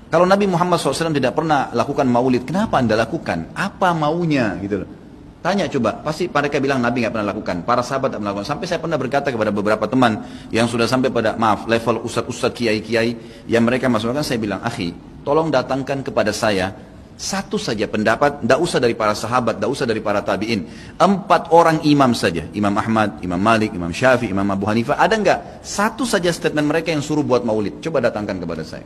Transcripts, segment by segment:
Kalau Nabi Muhammad SAW tidak pernah lakukan maulid, kenapa Anda lakukan? Apa maunya gitu loh. Tanya coba, pasti mereka bilang Nabi nggak pernah lakukan, para sahabat tidak pernah lakukan. Sampai saya pernah berkata kepada beberapa teman yang sudah sampai pada, maaf, level ustadz-ustadz, kiai-kiai, yang mereka masukkan, saya bilang, akhi, tolong datangkan kepada saya satu saja pendapat, tidak usah dari para sahabat, tidak usah dari para tabi'in. 4 orang imam saja, Imam Ahmad, Imam Malik, Imam Syafi'i, Imam Abu Hanifah, ada nggak satu saja statement mereka yang suruh buat maulid? Coba datangkan kepada saya.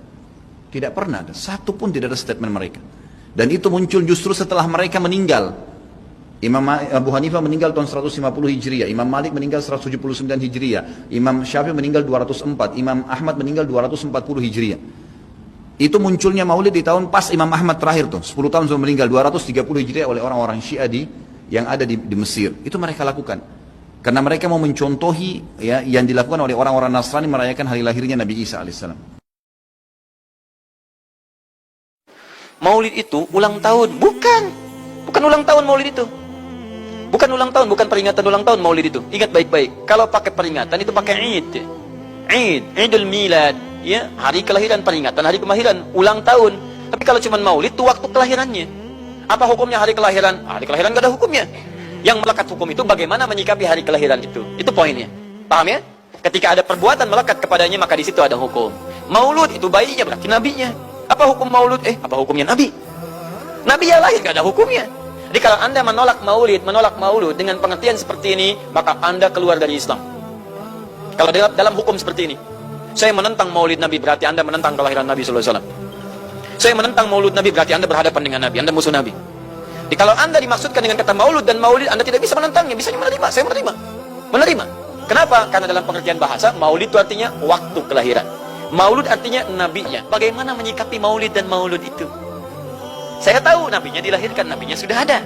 Tidak pernah ada, satu pun tidak ada statement mereka. Dan itu muncul justru setelah mereka meninggal. Imam Abu Hanifah meninggal tahun 150 Hijriah, Imam Malik meninggal 179 Hijriah, Imam Syafi'i meninggal 204, Imam Ahmad meninggal 240 Hijriah. Itu munculnya maulid di tahun pas Imam Ahmad terakhir tuh, 10 tahun sebelum meninggal, 230 Hijriah oleh orang-orang Syiah yang ada di Mesir. Itu mereka lakukan. Karena mereka mau mencontohi ya, yang dilakukan oleh orang-orang Nasrani merayakan hari lahirnya Nabi Isa alaihissalam. Maulid itu ulang tahun, bukan ulang tahun maulid itu. Bukan ulang tahun, bukan peringatan ulang tahun maulid itu. Ingat baik-baik, kalau pakai peringatan itu pakai Id. Idul Milad, ya, hari kelahiran, peringatan hari kelahiran, ulang tahun. Tapi kalau cuma maulid itu waktu kelahirannya. Apa hukumnya hari kelahiran? Hari kelahiran gak ada hukumnya. Yang melekat hukum itu bagaimana menyikapi hari kelahiran itu. Itu poinnya. Paham ya? Ketika ada perbuatan melekat kepadanya, maka di situ ada hukum. Maulud itu bayinya berarti nabinya. Apa hukum maulud? Apa hukumnya Nabi? Nabi yang lahir gak ada hukumnya. Jadi kalau Anda menolak maulud dengan pengertian seperti ini, maka Anda keluar dari Islam. Kalau dalam hukum seperti ini, saya menentang maulid Nabi, berarti Anda menentang kelahiran Nabi SAW. Saya menentang maulud Nabi, berarti Anda berhadapan dengan Nabi, Anda musuh Nabi. Jadi kalau Anda dimaksudkan dengan kata maulud dan maulid, Anda tidak bisa menentangnya, bisa menerima. Saya menerima. Kenapa? Karena dalam pengertian bahasa, maulid itu artinya waktu kelahiran. Maulud artinya nabinya. Bagaimana menyikapi maulid dan maulud itu? Saya tahu nabinya dilahirkan, nabinya sudah ada.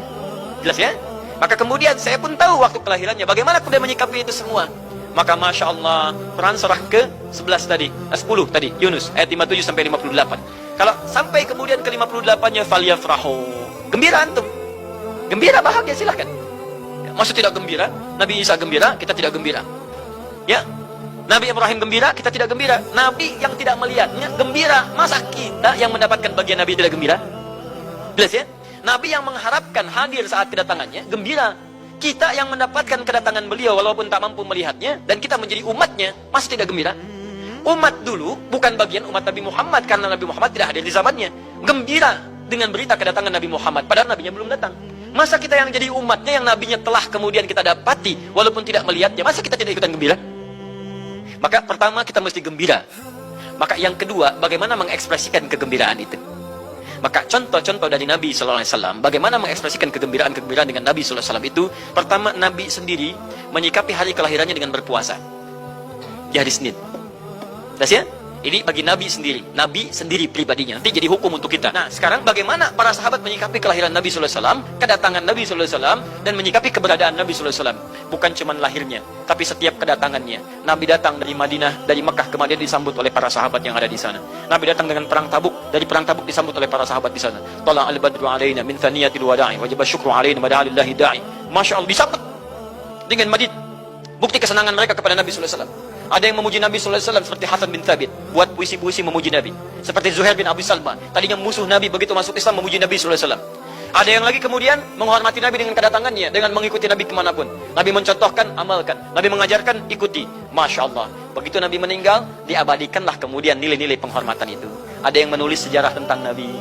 Jelas ya? Maka kemudian saya pun tahu waktu kelahirannya. Bagaimana kemudian menyikapi itu semua? Maka Masya Allah, Quran surah ke-11 tadi, 10 tadi, Yunus, ayat 57 sampai 58. Kalau sampai kemudian ke 58-nya, falyafrahu. Gembira antum. Gembira, bahagia, silahkan. Maksud tidak gembira? Nabi Isa gembira, kita tidak gembira. Ya? Nabi Ibrahim gembira, kita tidak gembira. Nabi yang tidak melihatnya gembira. Masa kita yang mendapatkan bagian Nabi tidak gembira? Jelas ya? Nabi yang mengharapkan hadir saat kedatangannya gembira. Kita yang mendapatkan kedatangan beliau walaupun tak mampu melihatnya, dan kita menjadi umatnya, masih tidak gembira? Umat dulu bukan bagian umat Nabi Muhammad, karena Nabi Muhammad tidak hadir di zamannya. Gembira dengan berita kedatangan Nabi Muhammad, padahal nabinya belum datang. Masa kita yang jadi umatnya, yang nabinya telah kemudian kita dapati walaupun tidak melihatnya, masa kita tidak ikutan gembira? Maka pertama kita mesti gembira. Maka yang kedua, bagaimana mengekspresikan kegembiraan itu. Maka contoh-contoh dari Nabi SAW, bagaimana mengekspresikan kegembiraan dengan Nabi SAW itu. Pertama, Nabi sendiri menyikapi hari kelahirannya dengan berpuasa di hari Senin. Jelas ya? Ini bagi Nabi sendiri pribadinya. Nanti jadi hukum untuk kita. Nah, sekarang bagaimana para sahabat menyikapi kelahiran Nabi SAW, kedatangan Nabi SAW, dan menyikapi keberadaan Nabi SAW. Bukan cuma lahirnya, tapi setiap kedatangannya. Nabi datang dari Madinah, dari Mekah ke Madinah disambut oleh para sahabat yang ada di sana. Nabi datang dengan perang Tabuk, dari perang Tabuk disambut oleh para sahabat di sana. Tala al-badru alaina min thaniyatil wada'i, wajib syukru alaina madahalillahi da'i. Masya Allah, disambut dengan madid. Bukti kesenangan mereka kepada Nabi SAW. Ada yang memuji Nabi SAW seperti Hasan bin Thabit, buat puisi-puisi memuji Nabi. Seperti Zuhair bin Abi Salma, tadinya musuh Nabi, begitu masuk Islam memuji Nabi SAW. Ada yang lagi kemudian menghormati Nabi dengan kedatangannya, dengan mengikuti Nabi kemanapun. Nabi mencontohkan, amalkan. Nabi mengajarkan, ikuti. Masya Allah. Begitu Nabi meninggal, diabadikanlah kemudian nilai-nilai penghormatan itu. Ada yang menulis sejarah tentang Nabi.